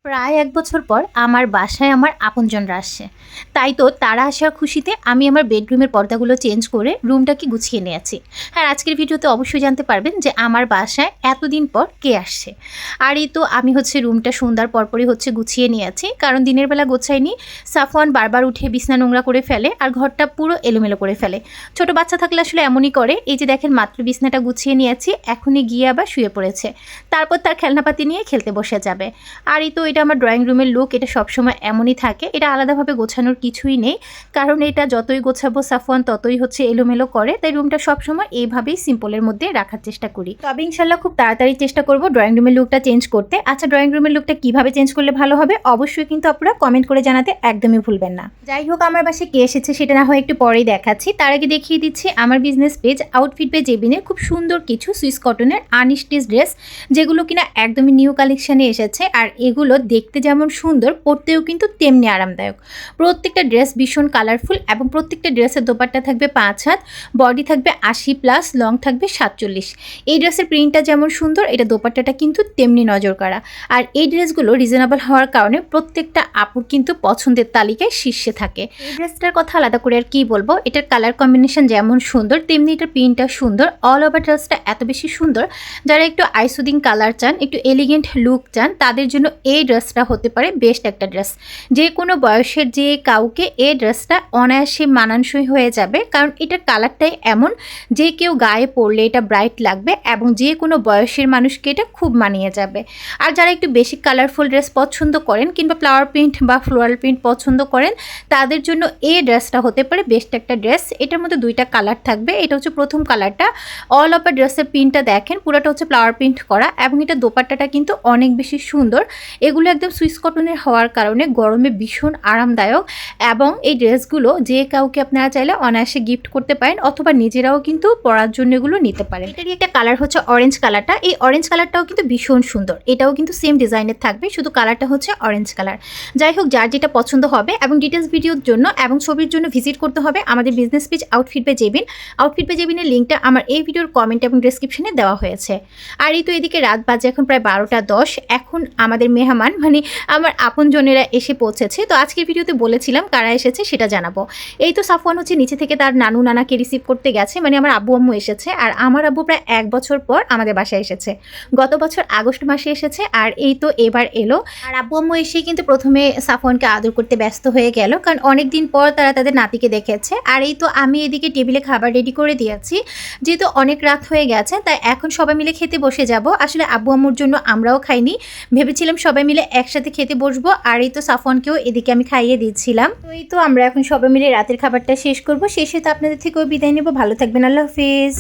প্রায় ১ বছর পর আমার বাসায় আমার আপনজনরা আসছে। তাই তো তারা আসার খুশিতে আমি আমার বেডরুমের পর্দাগুলো চেঞ্জ করে রুমটাকে গুছিয়ে নিয়েছি। হ্যাঁ, আজকের ভিডিওতে অবশ্যই জানতে পারবেন যে আমার বাসায় এতদিন পর কে আসছে। আর এই তো আমি রুমটা সন্ধ্যার পরপরই গুছিয়ে নিয়েছি, কারণ দিনের বেলা গোছাইনি। সাফওয়ান বারবার উঠে বিছনা নোংরা করে ফেলে আর ঘরটা পুরো এলোমেলো করে ফেলে। ছোট বাচ্চা থাকলে আসলে এমনই করে। এই যে দেখেন, মাত্র বিছনাটা গুছিয়ে নিয়েছি, এখনই গিয়ে আবার শুয়ে পড়েছে। তারপর তার খেলনাপাতি নিয়ে খেলতে বসে যাবে। আর এই তো এটা আমার ড্রয়িং রুমের লুক, এটা সবসময় এমনই থাকে। এটা আলাদাভাবে গোছানোর কিছুই নেই, কারণ এটা যতই গোছাবো সাফওয়ান ততই এলোমেলো করে। তাই রুমটা সবসময় এইভাবেই সিম্পলের মধ্যে রাখার চেষ্টা করি। তবে ইনশাল্লাহ খুব তাড়াতাড়ি চেষ্টা করব ড্রয়িং রুমের লুকটা চেঞ্জ করতে। আচ্ছা, ড্রয়িং রুমের লুকটা কিভাবে চেঞ্জ করলে ভালো হবে অবশ্যই কিন্তু আপনারা কমেন্ট করে জানাতে একদমই ভুলবেন না। যাই হোক, আমার বাসায় কে এসেছে সেটা না হয় একটু পরেই দেখাচ্ছি। তার আগে দেখিয়ে দিচ্ছি আমার বিজনেস পেজ আউটফিট বাই জেবিনের খুব সুন্দর কিছু সুইস কটনের আনস্টিচ ড্রেস, যেগুলো কিনা একদমই নিউ কালেকশানে এসেছে। আর এগুলো দেখতে যেমন সুন্দর, পরতেও কিন্তু তেমনি আরামদায়ক। প্রত্যেকটা ড্রেস ভীষণ কালারফুল এবং প্রত্যেকটা ড্রেসের দোপাট্টা থাকবে 5 হাত, বডি থাকবে 80+, লং থাকবে 47। এই ড্রেসের প্রিন্টটা যেমন সুন্দর, এটা দোপাট্টাটা কিন্তু তেমনি নজর কাড়া। আর এই ড্রেসগুলো রিজনেবল হওয়ার কারণে প্রত্যেকটা আপুর কিন্তু পছন্দের তালিকায় শীর্ষে থাকে। এই ড্রেসটার কথা আলাদা করে আর কি বলবো, এটার কালার কম্বিনেশন যেমন সুন্দর তেমনি এটার প্রিন্টটা সুন্দর। অল ওভার ড্রেসটা এত বেশি সুন্দর, যারা একটু আইসুদিং কালার চান, একটু এলিগেন্ট লুক চান, তাদের জন্য এই ড্রেসটা হতে পারে বেস্ট একটা ড্রেস। যে কোনো বয়সের যে কাউকে এই ড্রেসটা অনায়াসে মানানসই হয়ে যাবে, কারণ এটার কালারটাই এমন যে কেউ গায়ে পরলে এটা ব্রাইট লাগবে এবং যে কোনো বয়সের মানুষকে এটা খুব মানিয়ে যাবে। আর যারা একটু বেশি কালারফুল ড্রেস পছন্দ করেন কিংবা ফ্লাওয়ার প্রিন্ট বা ফ্লোরাল প্রিন্ট পছন্দ করেন, তাদের জন্য এই ড্রেসটা হতে পারে বেস্ট একটা ড্রেস। এটার মধ্যে 2টা কালার থাকবে। এটা প্রথম কালারটা। অল ওভার ড্রেসের প্রিন্টটা দেখেন, পুরোটা ফ্লাওয়ার প্রিন্ট করা এবং এটা দোপাট্টাটা কিন্তু অনেক বেশি সুন্দর। এগুলো একদম সুইস কটনের হওয়ার কারণে গরমে ভীষণ আরামদায়ক এবং এই ড্রেসগুলো যে কাউকে আপনারা চাইলে অনায়াসে গিফট করতে পারেন অথবা নিজেরাও কিন্তু পরার জন্য এগুলো নিতে পারেন। এটারই একটা কালার অরেঞ্জ কালারটা। এই অরেঞ্জ কালারটাও কিন্তু ভীষণ সুন্দর। এটাও কিন্তু সেম ডিজাইনের থাকবে, শুধু কালারটা অরেঞ্জ কালার। যাই হোক, যার যেটা পছন্দ হবে এবং ডিটেলস ভিডিওর জন্য এবং ছবির জন্য ভিজিট করতে হবে আমাদের business page outfit by Jebin. Outfit by জেবিনের লিঙ্কটা আমার এই ভিডিওর কমেন্ট এবং ডেসক্রিপশনে দেওয়া হয়েছে। আর এই তো এদিকে রাত বাজে এখন প্রায় 12টা 10। এখন আমাদের মেহমান আমার আপনজনেরা এসে পৌঁছেছে। তো আজকের ভিডিওতে বলেছিলাম কারা এসেছে সেটা জানাবো। এই তো সাফওয়ান নিচে থেকে তার নানু নানাকে রিসিভ করতে গেছে, আমার আব্বু আম্মু এসেছে। আর আমার আব্বু প্রায় 1 বছর পর আমাদের বাসায় এসেছে। গত বছর আগস্ট মাসে এসেছে আর এই তো এবার এলো। আর আব্বু আম্মু এসেই কিন্তু প্রথমে সাফওয়ানকে আদর করতে ব্যস্ত হয়ে গেল, কারণ অনেকদিন পর তারা তাদের নাতিকে দেখেছে। আর এই তো আমি এদিকে টেবিলে খাবার রেডি করে দিয়েছি, যেহেতু অনেক রাত হয়ে গেছে তাই এখন সবাই মিলে খেতে বসে যাব। আসলে আব্বু আম্মুর জন্য আমরাও খাইনি, ভেবেছিলাম সবাই মিলে একসাথে খেতে বসবো। আর এই তো সাফওয়ানকেও এদিকে আমি খাইয়ে দিচ্ছিলাম। তো এই তো আমরা এখন সবাই মিলে রাতের খাবারটা শেষ করব। শেষে তো আপনাদের থেকেও বিদায় নেব। ভালো থাকবেন, আল্লাহ হাফিজ।